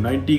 90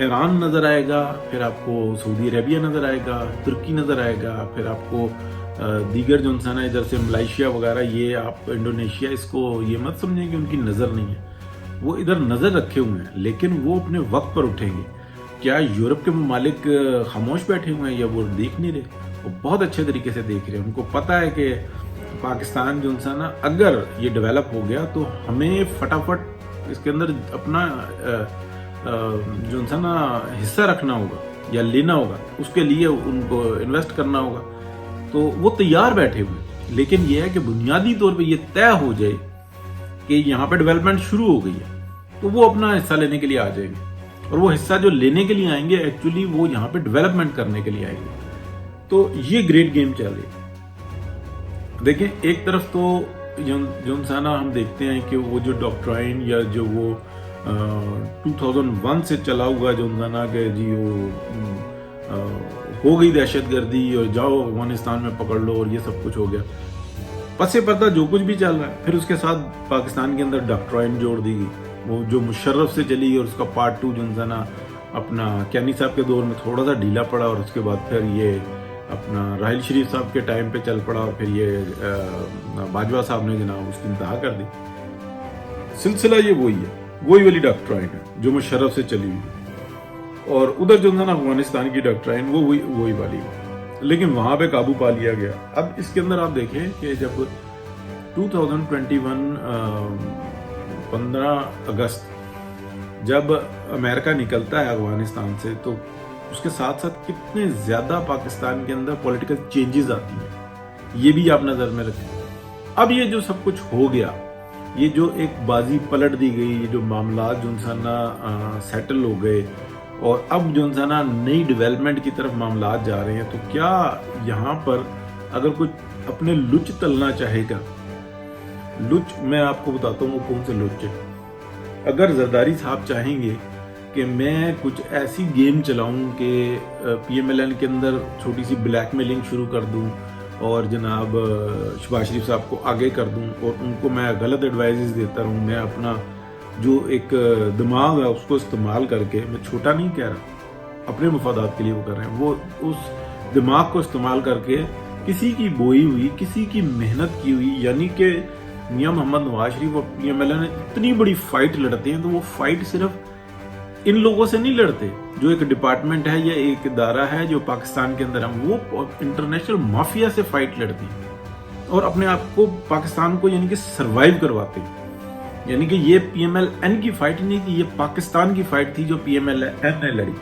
ایران نظر آئے گا، پھر آپ کو سعودی عربیہ نظر آئے گا، ترکی نظر آئے گا، پھر آپ کو دیگر جو انسان ہے ادھر سے ملائیشیا وغیرہ، یہ آپ انڈونیشیا، اس کو یہ مت سمجھیں کہ ان کی نظر نہیں ہے، وہ ادھر نظر رکھے ہوئے ہیں لیکن وہ اپنے وقت پر اٹھیں گے۔ کیا یورپ کے ممالک خاموش بیٹھے ہوئے ہیں یا وہ دیکھ نہیں رہے؟ وہ بہت اچھے طریقے سے دیکھ رہے ہیں۔ ان کو پتہ ہے کہ پاکستان جو انسان ہے اگر یہ ڈیولپ ہو گیا تو ہمیں فٹافٹ اس کے اندر اپنا جو انسان حصہ رکھنا ہوگا یا لینا ہوگا، اس کے لیے ان کو انویسٹ کرنا ہوگا، تو وہ تیار بیٹھے ہوئے۔ لیکن یہ ہے کہ بنیادی طور پہ یہ طے ہو جائے کہ یہاں پہ ڈیولپمنٹ شروع ہو گئی ہے تو وہ اپنا حصہ لینے کے لیے آ جائیں گے، اور وہ حصہ جو لینے کے لیے آئیں گے ایکچولی وہ یہاں پہ ڈیولپمنٹ کرنے کے لیے آئیں گے۔ تو یہ گریٹ گیم چل رہی ہے۔ دیکھیں ایک طرف تو جو انسان ہم دیکھتے ہیں کہ وہ جو ڈاکٹرائن یا جو وہ 2001 سے چلا ہوا جو انسان کہ جی وہ ہو گئی دہشت گردی اور جاؤ افغانستان میں پکڑ لو اور یہ سب کچھ ہو گیا، پس پردہ جو کچھ بھی چل رہا ہے، پھر اس کے ساتھ پاکستان کے اندر ڈاکٹرائن جوڑ دی گئی، وہ جو مشرف سے چلی اور اس کا پارٹ 2 جو انسان اپنا کیانی صاحب کے دور میں تھوڑا سا ڈھیلا پڑا، اور اس کے بعد پھر یہ اپنا راحیل شریف صاحب کے ٹائم پہ چل پڑا، اور پھر یہ باجوہ صاحب نے جناب اس کی انتہا کر دی۔ سلسلہ یہ وہی ہے، وہی والی ڈاکٹرائن ہے جو مشرف سے چلی ہوئی، اور ادھر جو افغانستان کی ڈاکٹرائن وہ وہی والی ہے، لیکن وہاں پہ قابو پا لیا گیا۔ اب اس کے اندر آپ دیکھیں کہ جب 2021 15 اگست جب امریکہ نکلتا ہے افغانستان سے، تو اس کے ساتھ ساتھ کتنے زیادہ پاکستان کے اندر پولیٹیکل چینجز آتی ہیں، یہ بھی آپ نظر میں رکھیں۔ اب یہ جو سب کچھ ہو گیا، یہ جو ایک بازی پلٹ دی گئی، یہ جو معاملات جو انسان سیٹل ہو گئے، اور اب جو انسان نئی ڈیولپمنٹ کی طرف معاملات جا رہے ہیں، تو کیا یہاں پر اگر کوئی اپنے لچ تلنا چاہے گا، لچ میں آپ کو بتاتا ہوں وہ کون سے لچ ہے۔ اگر زرداری صاحب چاہیں گے کہ میں کچھ ایسی گیم چلاؤں کہ پی ایم ایل این کے اندر چھوٹی سی بلیک میلنگ شروع کر دوں اور جناب شہباز شریف صاحب کو آگے کر دوں اور ان کو میں غلط ایڈوائزز دیتا رہوں، میں اپنا جو ایک دماغ ہے اس کو استعمال کر کے، میں چھوٹا نہیں کہہ رہا، اپنے مفادات کے لیے وہ کر رہے ہیں، وہ اس دماغ کو استعمال کر کے کسی کی بوئی ہوئی، کسی کی محنت کی ہوئی، یعنی کہ میاں محمد نواز شریف اور پی ایم ایل این اتنی بڑی فائٹ لڑتے ہیں، تو وہ فائٹ صرف ان لوگوں سے نہیں لڑتے جو ایک ڈپارٹمنٹ ہے یا ایک ادارہ ہے جو پاکستان کے اندر ہے، وہ انٹرنیشنل مافیا سے فائٹ لڑتی ہیں اور اپنے آپ کو پاکستان کو یعنی کہ سروائیو کرواتے ہیں۔ یعنی کہ یہ پی ایم ایل این کی فائٹ نہیں تھی، یہ پاکستان کی فائٹ تھی جو پی ایم ایل این نے لڑی۔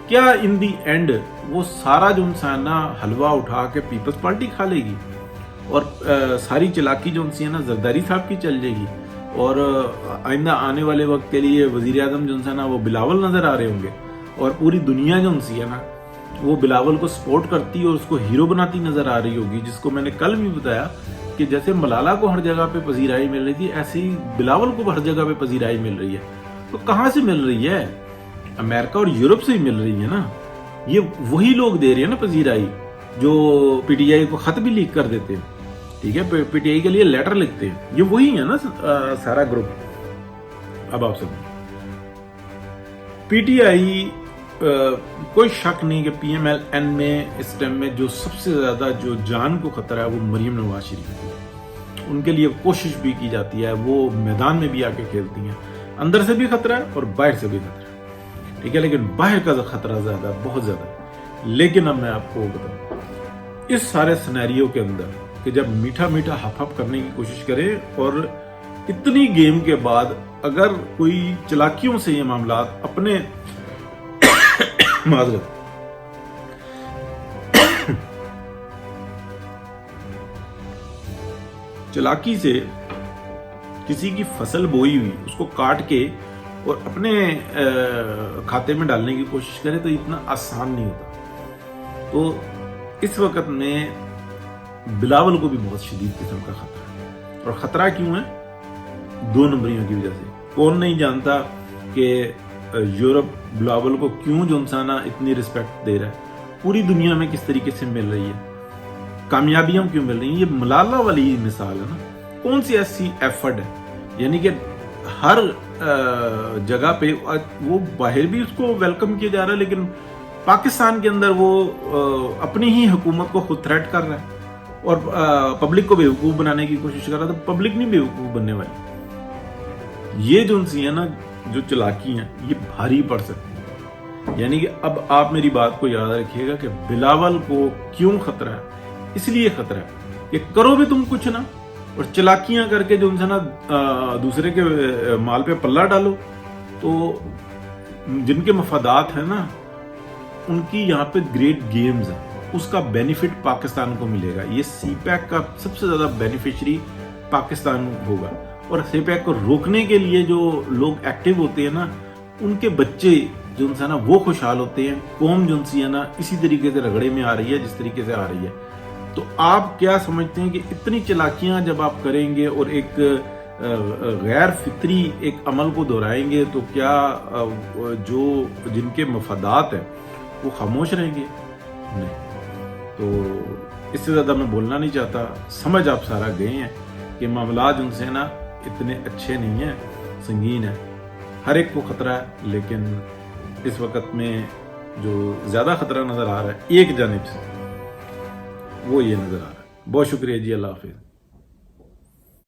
کیا ان دی اینڈ وہ سارا جو انسان حلوہ اٹھا کے پیپلز پارٹی کھا لے گی اور ساری چلاکی جو انسان زرداری صاحب کی چل جائے گی، اور آئندہ آنے والے وقت کے لیے وزیر اعظم جو انسان وہ بلاول نظر آ رہے ہوں گے، اور پوری دنیا جو انسی ہے نا وہ بلاول کو سپورٹ کرتی اور اس کو ہیرو بناتی نظر آ رہی ہوگی، جس کو میں نے کل بھی بتایا کہ جیسے ملالہ کو ہر جگہ پہ پذیرائی مل رہی تھی، ایسے ہی بلاول کو ہر جگہ پہ پذیرائی مل رہی ہے۔ تو کہاں سے مل رہی ہے؟ امریکہ اور یورپ سے ہی مل رہی ہے نا، یہ وہی لوگ دے رہے ہیں نا پذیرائی جو پی ٹی آئی کو خط بھی لیک کر دیتے ہیں، ٹھیک ہے، پی ٹی آئی کے لیے لیٹر لکھتے ہیں، یہ وہی ہے نا سارا گروپ۔ اب آپ سمجھیں پی ٹی آئی، کوئی شک نہیں کہ پی ایم ایل این میں اس ٹائم میں جو سب سے زیادہ جو جان کو خطرہ ہے وہ مریم نواز شریف ہے، ان کے لیے کوشش بھی کی جاتی ہے، وہ میدان میں بھی آ کے کھیلتی ہیں، اندر سے بھی خطرہ ہے اور باہر سے بھی خطرہ ہے، ٹھیک ہے، لیکن باہر کا خطرہ زیادہ ہے، بہت زیادہ ہے۔ لیکن اب میں آپ کو بتاؤں اس سارے سینیریو کے اندر کہ جب میٹھا میٹھا ہپ ہپ کرنے کی کوشش کرے اور اتنی گیم کے بعد اگر کوئی چلاکیوں سے یہ معاملات اپنے معذرت چلاکی سے کسی کی فصل بوئی ہوئی اس کو کاٹ کے اور اپنے کھاتے میں ڈالنے کی کوشش کرے تو اتنا آسان نہیں ہوتا۔ تو اس وقت میں بلاول کو بھی بہت شدید قسم کا خطرہ ہے، اور خطرہ کیوں ہے؟ 2 نمبریوں کی وجہ سے۔ کون نہیں جانتا کہ یورپ بلاول کو کیوں جو انسان اتنی رسپیکٹ دے رہا ہے، پوری دنیا میں کس طریقے سے مل رہی ہے، کامیابیاں کیوں مل رہی ہیں۔ یہ ملالہ والی مثال ہے نا، کون سی ایسی ایفرٹ ہے، یعنی کہ ہر جگہ پہ وہ باہر بھی اس کو ویلکم کیا جا رہا ہے، لیکن پاکستان کے اندر وہ اپنی ہی حکومت کو خود تھریٹ کر رہا ہے اور پبلک کو بیوقوف بنانے کی کوشش کر رہا ہے. تو پبلک نہیں بیوقوف بننے والی. یہ جو ان سی ہیں نا، جو چلاکی ہیں، یہ بھاری پڑ سکتی ہیں. یعنی کہ اب آپ میری بات کو یاد رکھیے گا کہ بلاول کو کیوں خطرہ ہے. اس لیے خطرہ ہے کہ کرو بھی تم کچھ نہ، اور چلاکیاں کر کے جو ان سے نا دوسرے کے مال پہ پلہ ڈالو، تو جن کے مفادات ہیں نا ان کی یہاں پہ گریٹ گیمز ہیں، اس کا بینیفٹ پاکستان کو ملے گا. یہ سی پیک کا سب سے زیادہ بینیفیشری پاکستان ہوگا. اور سی پیک کو روکنے کے لیے جو لوگ ایکٹیو ہوتے ہیں نا، ان کے بچے جو ان سے نا وہ خوشحال ہوتے ہیں. قوم جو ان سی ہے نا اسی طریقے سے رگڑے میں آ رہی ہے جس طریقے سے آ رہی ہے. تو آپ کیا سمجھتے ہیں کہ اتنی چلاکیاں جب آپ کریں گے اور ایک غیر فطری ایک عمل کو دہرائیں گے، تو کیا جو جن کے مفادات ہیں وہ خاموش رہیں گے؟ نہیں. تو اس سے زیادہ میں بولنا نہیں چاہتا. سمجھ آپ سارا گئے ہیں کہ معاملات ان سے نا اتنے اچھے نہیں ہیں، سنگین ہیں. ہر ایک کو خطرہ ہے، لیکن اس وقت میں جو زیادہ خطرہ نظر آ رہا ہے ایک جانب سے، وہ یہ نظر آ رہا ہے. بہت شکریہ جی. اللہ حافظ.